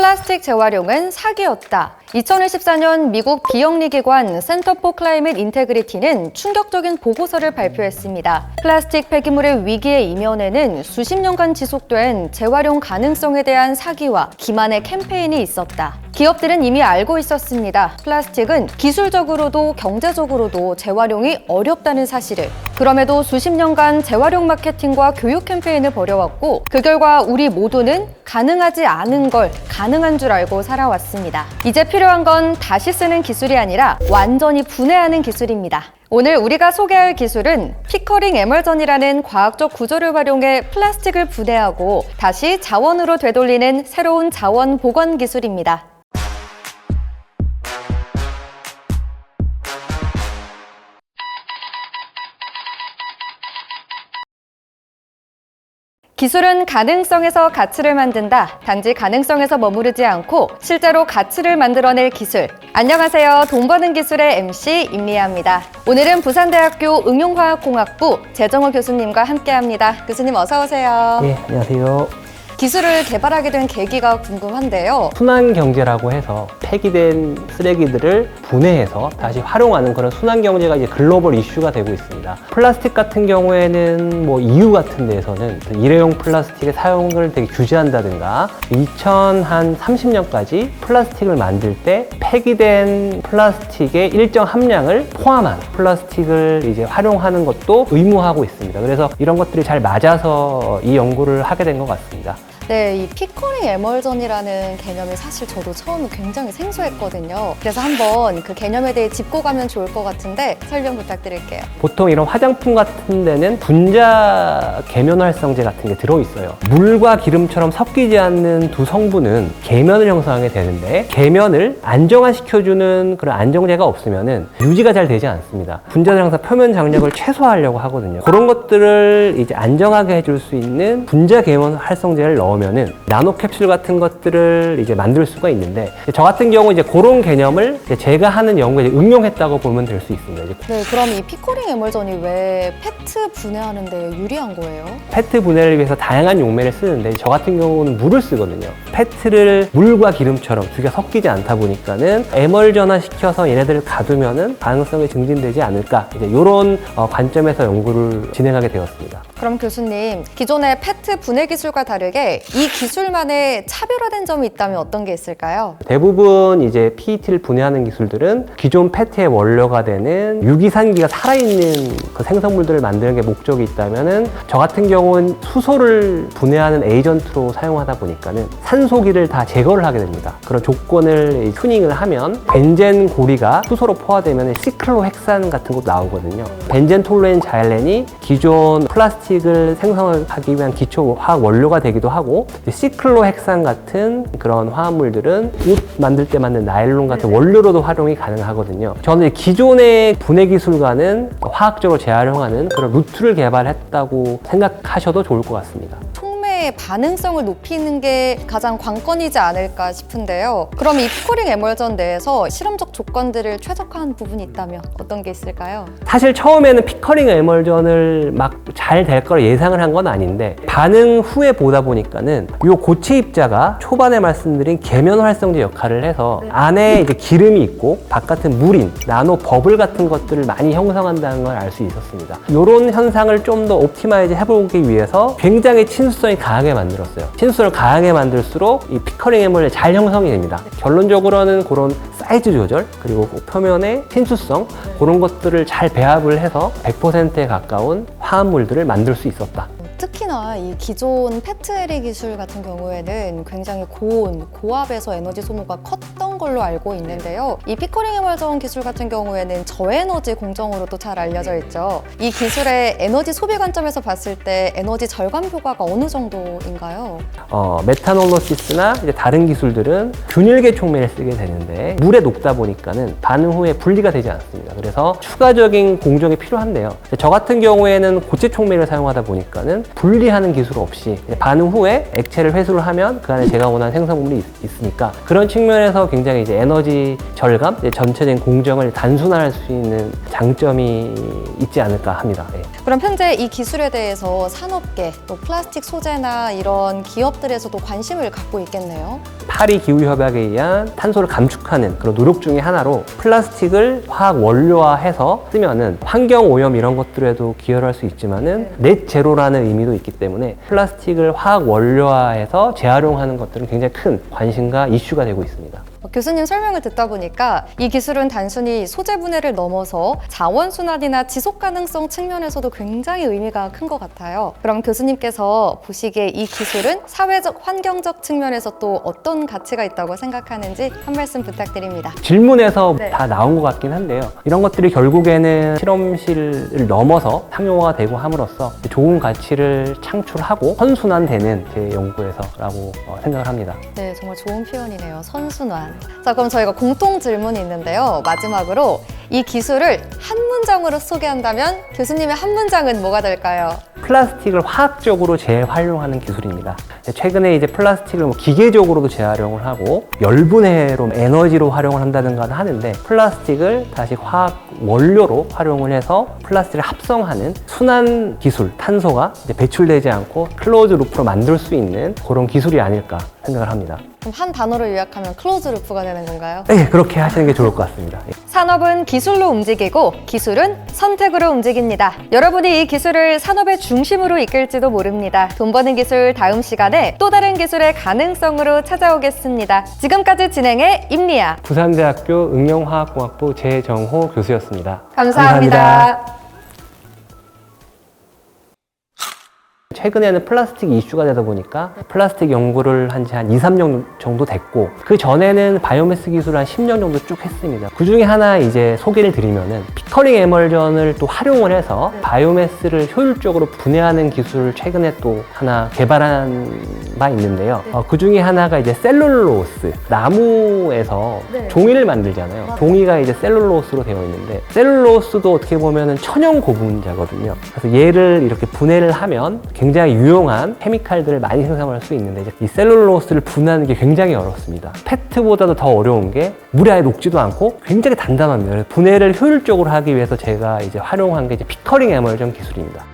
플라스틱 재활용은 사기였다. 2014년 미국 비영리기관 센터 포 클라이밋 인테그리티는 충격적인 보고서를 발표했습니다. 플라스틱 폐기물의 위기의 이면에는 수십 년간 지속된 재활용 가능성에 대한 사기와 기만의 캠페인이 있었다. 기업들은 이미 알고 있었습니다. 플라스틱은 기술적으로도 경제적으로도 재활용이 어렵다는 사실을. 그럼에도 수십 년간 재활용 마케팅과 교육 캠페인을 벌여왔고 그 결과 우리 모두는 가능하지 않은 걸 가능한 줄 알고 살아왔습니다. 이제 필요한 건 다시 쓰는 기술이 아니라 완전히 분해하는 기술입니다. 오늘 우리가 소개할 기술은 피커링 에멀전이라는 과학적 구조를 활용해 플라스틱을 분해하고 다시 자원으로 되돌리는 새로운 자원 보관 기술입니다. 기술은 가능성에서 가치를 만든다. 단지 가능성에서 머무르지 않고 실제로 가치를 만들어낼 기술. 안녕하세요. 돈 버는 기술의 MC 임미아입니다. 오늘은 부산대학교 응용화학공학부 재정호 교수님과 함께합니다. 교수님 어서 오세요. 네, 안녕하세요. 기술을 개발하게 된 계기가 궁금한데요. 순환경제라고 해서 폐기된 쓰레기들을 분해해서 다시 활용하는 그런 순환경제가 이제 글로벌 이슈가 되고 있습니다. 플라스틱 같은 경우에는 EU 같은 데에서는 일회용 플라스틱의 사용을 되게 규제한다든가 2030년까지 플라스틱을 만들 때 폐기된 플라스틱의 일정 함량을 포함한 플라스틱을 이제 활용하는 것도 의무화하고 있습니다. 그래서 이런 것들이 잘 맞아서 이 연구를 하게 된 것 같습니다. 네, 이 피커링 에멀전이라는 개념이 사실 저도 처음에 굉장히 생소했거든요. 그래서 한번 그 개념에 대해 짚고 가면 좋을 것 같은데 설명 부탁드릴게요. 보통 이런 화장품 같은 데는 분자 계면 활성제 같은 게 들어있어요. 물과 기름처럼 섞이지 않는 두 성분은 계면을 형성하게 되는데 계면을 안정화시켜주는 그런 안정제가 없으면은 유지가 잘 되지 않습니다. 분자들 항상 표면 장력을 최소화하려고 하거든요. 그런 것들을 이제 안정하게 해줄 수 있는 분자 계면 활성제를 넣으면은 나노 캡슐 같은 것들을 이제 만들 수가 있는데 저 같은 경우 이제 그런 개념을 제가 하는 연구에 응용했다고 보면 될 수 있습니다. 네, 그럼 이 피커링 에멀전이 왜 페트 분해하는 데 유리한 거예요? 페트 분해를 위해서 다양한 용매를 쓰는데 저 같은 경우는 물을 쓰거든요. 페트를 물과 기름처럼 두 개가 섞이지 않다 보니까는 에멀전화 시켜서 얘네들을 가두면은 가능성이 증진되지 않을까 이제 이런 관점에서 연구를 진행하게 되었습니다. 그럼 교수님, 기존의 페트 분해 기술과 다르게 이 기술만의 차별화된 점이 있다면 어떤 게 있을까요? 대부분 이제 PET를 분해하는 기술들은 기존 페트의 원료가 되는 유기산기가 살아있는 그 생성물들을 만드는 게 목적이 있다면은 저 같은 경우는 수소를 분해하는 에이전트로 사용하다 보니까는 산소기를 다 제거를 하게 됩니다. 그런 조건을 튜닝을 하면 벤젠 고리가 수소로 포화되면 시클로헥산 같은 것도 나오거든요. 벤젠 톨루엔 자일렌이 기존 플라스틱을 생성하기 위한 기초 화학 원료가 되기도 하고 시클로헥산 같은 그런 화합물들은 옷 만들 때 만든 나일론 같은 원료로도 활용이 가능하거든요. 저는 기존의 분해 기술과는 화학적으로 재활용하는 그런 루트를 개발했다고 생각하셔도 좋을 것 같습니다. 촉매의 반응성을 높이는 게 가장 관건이지 않을까 싶은데요. 그럼 이 피커링 에멀전 내에서 실험적 조건들을 최적화한 부분이 있다면 어떤 게 있을까요? 사실 처음에는 피커링 에멀전을 막 잘 될 거라 예상을 한 건 아닌데 반응 후에 보다 보니까는 요 고체 입자가 초반에 말씀드린 계면 활성제 역할을 해서 안에 이제 기름이 있고 바깥은 물인 나노 버블 같은 것들을 많이 형성한다는 걸 알 수 있었습니다. 이런 현상을 좀 더 옵티마이즈 해보기 위해서 굉장히 친수성이 강하게 만들었어요. 친수를 강하게 만들수록 이 피커링 에멀이 잘 형성이 됩니다. 결론적으로는 그런 사이즈 조절 그리고 표면의 친수성 그런 것들을 잘 배합을 해서 100%에 가까운 화합물들을 만들 수 있었다. 특히나 이 기존 페트LE 기술 같은 경우에는 굉장히 고온, 고압에서 에너지 소모가 컸던 걸로 알고 있는데요. 이 피커링 에멀전 기술 같은 경우에는 저에너지 공정으로도 잘 알려져 있죠. 이 기술의 에너지 소비 관점에서 봤을 때 에너지 절감 효과가 어느 정도인가요? 메탄올로시스나 이제 다른 기술들은 균일계 촉매를 쓰게 되는데 물에 녹다 보니까는 반응 후에 분리가 되지 않습니다. 그래서 추가적인 공정이 필요한데요. 저 같은 경우에는 고체 촉매를 사용하다 보니까는 분리하는 기술 없이 반응 후에 액체를 회수를 하면 그 안에 제가 원하는 생성물이 있으니까 그런 측면에서 굉장히 굉장히 이제 에너지 절감, 이제 전체적인 공정을 단순화할 수 있는 장점이 있지 않을까 합니다. 예. 그럼 현재 이 기술에 대해서 산업계, 또 플라스틱 소재나 이런 기업들에서도 관심을 갖고 있겠네요. 파리 기후협약에 의한 탄소를 감축하는 그런 노력 중에 하나로 플라스틱을 화학 원료화해서 쓰면은 환경 오염 이런 것들에도 기여를 할 수 있지만은 넷 제로라는 의미도 있기 때문에 플라스틱을 화학 원료화해서 재활용하는 것들은 굉장히 큰 관심과 이슈가 되고 있습니다. 교수님 설명을 듣다 보니까 이 기술은 단순히 소재 분해를 넘어서 자원순환이나 지속가능성 측면에서도 굉장히 의미가 큰 것 같아요. 그럼 교수님께서 보시기에 이 기술은 사회적, 환경적 측면에서 또 어떤 가치가 있다고 생각하는지 한 말씀 부탁드립니다. 질문에서 네. 다 나온 것 같긴 한데요. 이런 것들이 결국에는 실험실을 넘어서 상용화가 되고 함으로써 좋은 가치를 창출하고 선순환되는 제 연구에서라고 생각을 합니다. 네, 정말 좋은 표현이네요. 선순환. 자, 그럼 저희가 공통 질문이 있는데요. 마지막으로 이 기술을 한 문장으로 소개한다면 교수님의 한 문장은 뭐가 될까요? 플라스틱을 화학적으로 재활용하는 기술입니다. 최근에 이제 플라스틱을 뭐 기계적으로도 재활용을 하고 열분해로 에너지로 활용을 한다든가 하는데 플라스틱을 다시 화학 원료로 활용을 해서 플라스틱을 합성하는 순환 기술, 탄소가 이제 배출되지 않고 클로즈 루프로 만들 수 있는 그런 기술이 아닐까 생각을 합니다. 그럼 한 단어로 요약하면 클로즈 루프가 되는 건가요? 네, 그렇게 하시는 게 좋을 것 같습니다. 산업은 기술로 움직이고 기술은 선택으로 움직입니다. 여러분이 이 기술을 산업의 중심으로 이끌지도 모릅니다. 돈 버는 기술 다음 시간에 또 다른 기술의 가능성으로 찾아오겠습니다. 지금까지 진행해 임리아. 부산대학교 응용화학공학부 재정호 교수였습니다. 감사합니다. 최근에는 플라스틱 이슈가 되다 보니까 플라스틱 연구를 한 지 한 2, 3년 정도 됐고 그 전에는 바이오매스 기술을 한 10년 정도 쭉 했습니다. 그 중에 하나 이제 소개를 드리면은 피커링 에멀전을 또 활용을 해서 바이오매스를 효율적으로 분해하는 기술을 최근에 또 하나 개발한 바 있는데요. 그 중에 하나가 이제 셀룰로스, 나무에서 종이를 만들잖아요. 종이가 이제 셀룰로스로 되어 있는데 셀룰로스도 어떻게 보면은 천연 고분자거든요. 그래서 얘를 이렇게 분해를 하면 굉장히 유용한 케미칼들을 많이 생산할 수 있는데 이제 이 셀룰로스를 분해하는 게 굉장히 어렵습니다. 페트보다도 더 어려운 게 물에 아예 녹지도 않고 굉장히 단단합니다. 그래서 분해를 효율적으로 하기 위해서 제가 이제 활용한 게 이제 피커링 에멀전 기술입니다.